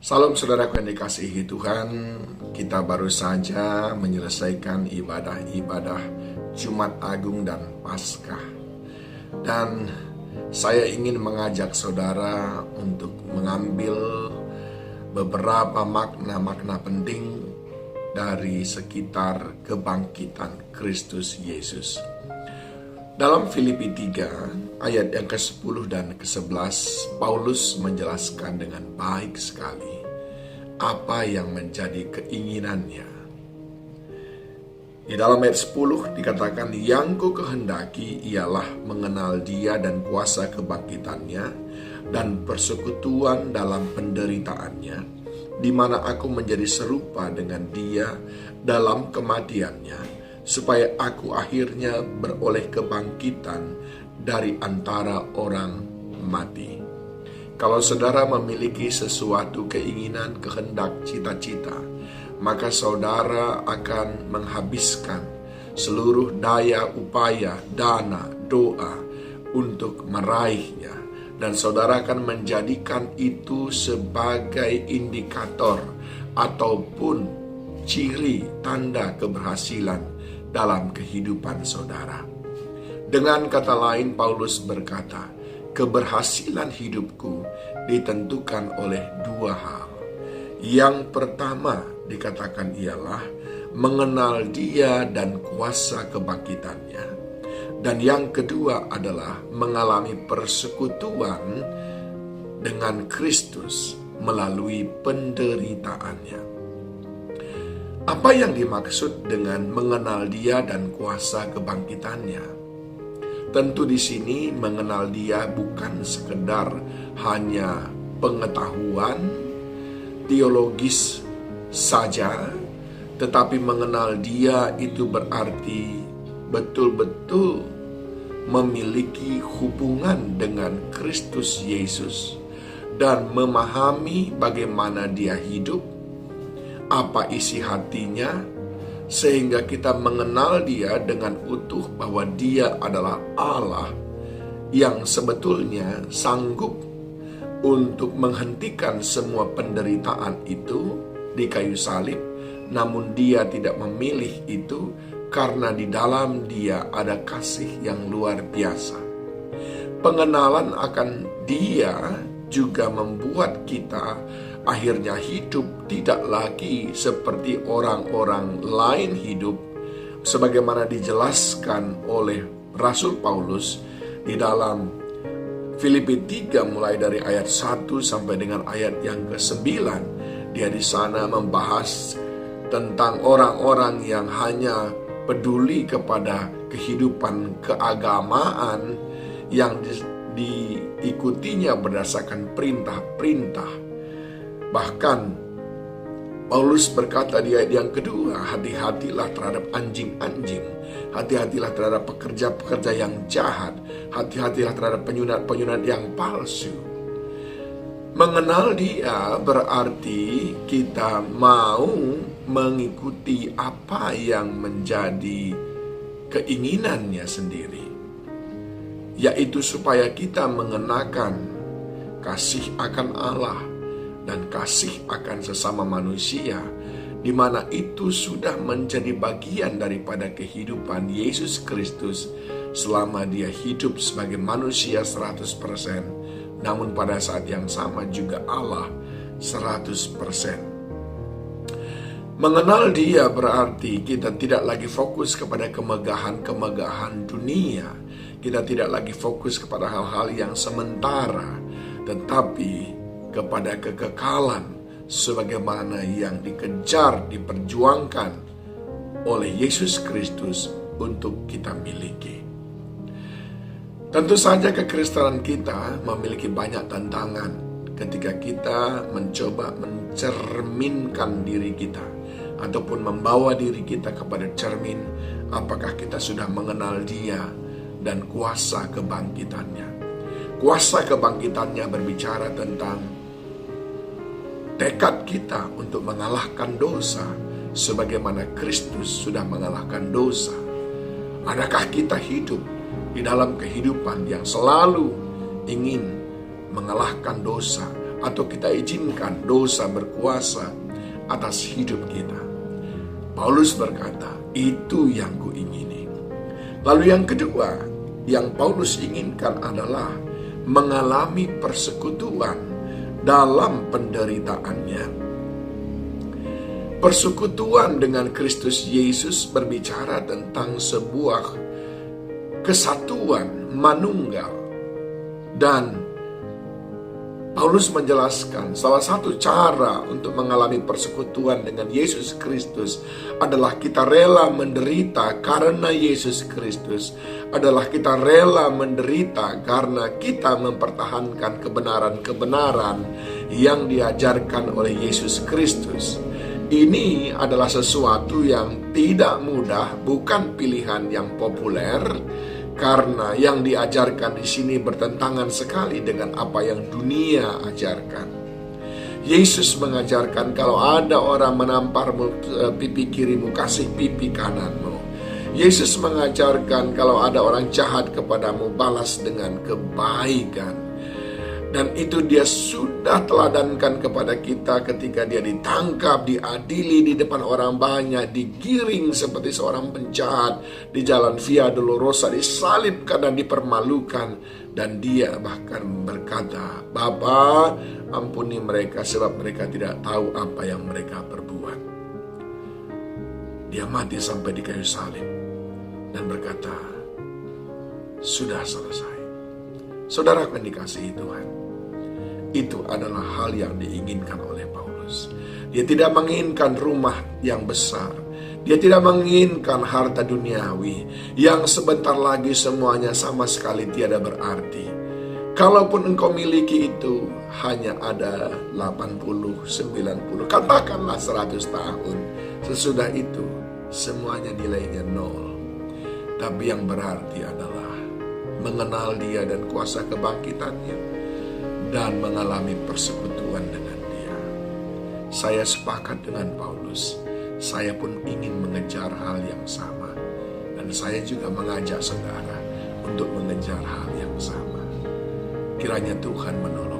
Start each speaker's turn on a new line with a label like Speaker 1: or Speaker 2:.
Speaker 1: Salam saudaraku yang dikasihi Tuhan, kita baru saja menyelesaikan ibadah-ibadah Jumat Agung dan Paskah. Dan saya ingin mengajak saudara untuk mengambil beberapa makna-makna penting dari sekitar kebangkitan Kristus Yesus. Dalam Filipi 3 ayat yang ke-10 dan ke-11, Paulus menjelaskan dengan baik sekali apa yang menjadi keinginannya. Di dalam ayat 10 dikatakan, yang ku kehendaki ialah mengenal Dia dan kuasa kebangkitannya dan persekutuan dalam penderitaannya, di mana aku menjadi serupa dengan Dia dalam kematiannya, supaya aku akhirnya beroleh kebangkitan dari antara orang mati. Kalau saudara memiliki sesuatu keinginan, kehendak, cita-cita, maka saudara akan menghabiskan seluruh daya, upaya, dana, doa untuk meraihnya. Dan saudara akan menjadikan itu sebagai indikator ataupun ciri tanda keberhasilan dalam kehidupan saudara. Dengan kata lain, Paulus berkata, keberhasilan hidupku ditentukan oleh dua hal. Yang pertama dikatakan ialah mengenal Dia dan kuasa kebangkitannya. Dan yang kedua adalah mengalami persekutuan dengan Kristus melalui penderitaannya. Apa yang dimaksud dengan mengenal Dia dan kuasa kebangkitannya? Tentu di sini mengenal Dia bukan sekedar hanya pengetahuan teologis saja, tetapi mengenal Dia itu berarti betul-betul memiliki hubungan dengan Kristus Yesus dan memahami bagaimana Dia hidup, apa isi hatinya, sehingga kita mengenal Dia dengan utuh bahwa Dia adalah Allah yang sebetulnya sanggup untuk menghentikan semua penderitaan itu di kayu salib, namun Dia tidak memilih itu karena di dalam Dia ada kasih yang luar biasa. Pengenalan akan Dia juga membuat kita akhirnya hidup tidak lagi seperti orang-orang lain hidup, sebagaimana dijelaskan oleh Rasul Paulus di dalam Filipi 3 mulai dari ayat 1 sampai dengan ayat yang ke-9. Dia di sana membahas tentang orang-orang yang hanya peduli kepada kehidupan keagamaan yang diikutinya berdasarkan perintah-perintah. Bahkan Paulus berkata di ayat yang kedua, hati-hatilah terhadap anjing-anjing, hati-hatilah terhadap pekerja-pekerja yang jahat, hati-hatilah terhadap penyunat-penyunat yang palsu. Mengenal Dia berarti kita mau mengikuti apa yang menjadi keinginannya sendiri, yaitu supaya kita mengenakan kasih akan Allah dan kasih akan sesama manusia, di mana itu sudah menjadi bagian daripada kehidupan Yesus Kristus selama Dia hidup sebagai manusia 100%, namun pada saat yang sama juga Allah 100%. Mengenal Dia berarti kita tidak lagi fokus kepada kemegahan-kemegahan dunia, kita tidak lagi fokus kepada hal-hal yang sementara, tetapi kepada kekekalan sebagaimana yang dikejar, diperjuangkan oleh Yesus Kristus untuk kita miliki. Tentu saja kekristenan kita memiliki banyak tantangan ketika kita mencoba mencerminkan diri kita ataupun membawa diri kita kepada cermin apakah kita sudah mengenal Dia dan kuasa kebangkitannya. Kuasa kebangkitannya berbicara tentang tekad kita untuk mengalahkan dosa sebagaimana Kristus sudah mengalahkan dosa. Adakah kita hidup di dalam kehidupan yang selalu ingin mengalahkan dosa atau kita izinkan dosa berkuasa atas hidup kita. Paulus berkata, itu yang kuingini. Lalu yang kedua, yang Paulus inginkan adalah mengalami persekutuan dalam penderitaannya. Persekutuan dengan Kristus Yesus berbicara tentang sebuah kesatuan manunggal. Dan Paulus menjelaskan salah satu cara untuk mengalami persekutuan dengan Yesus Kristus adalah kita rela menderita karena Yesus Kristus. Adalah kita rela menderita karena kita mempertahankan kebenaran-kebenaran yang diajarkan oleh Yesus Kristus. Ini adalah sesuatu yang tidak mudah, bukan pilihan yang populer, karena yang diajarkan di sini bertentangan sekali dengan apa yang dunia ajarkan. Yesus mengajarkan kalau ada orang menamparmu pipi kirimu, kasih pipi kananmu. Yesus mengajarkan kalau ada orang jahat kepadamu, balas dengan kebaikan. Dan itu dia sudah teladankan kepada kita ketika dia ditangkap, diadili di depan orang banyak, digiring seperti seorang penjahat di jalan Via Dolorosa, disalibkan dan dipermalukan. Dan dia bahkan berkata, Bapa, ampuni mereka sebab mereka tidak tahu apa yang mereka perbuat. Dia mati sampai di kayu salib dan berkata, sudah selesai. Saudara yang dikasihi Tuhan, itu adalah hal yang diinginkan oleh Paulus. Dia tidak menginginkan rumah yang besar. Dia tidak menginginkan harta duniawi yang sebentar lagi semuanya sama sekali tiada berarti. Kalaupun engkau miliki itu hanya ada 80, 90, katakanlah 100 tahun. Sesudah itu semuanya nilainya 0. Tapi yang berarti adalah mengenal dia dan kuasa kebangkitannya dan mengalami persekutuan dengan dia. Saya sepakat dengan Paulus. Saya pun ingin mengejar hal yang sama. Dan saya juga mengajak saudara untuk mengejar hal yang sama. Kiranya Tuhan menolong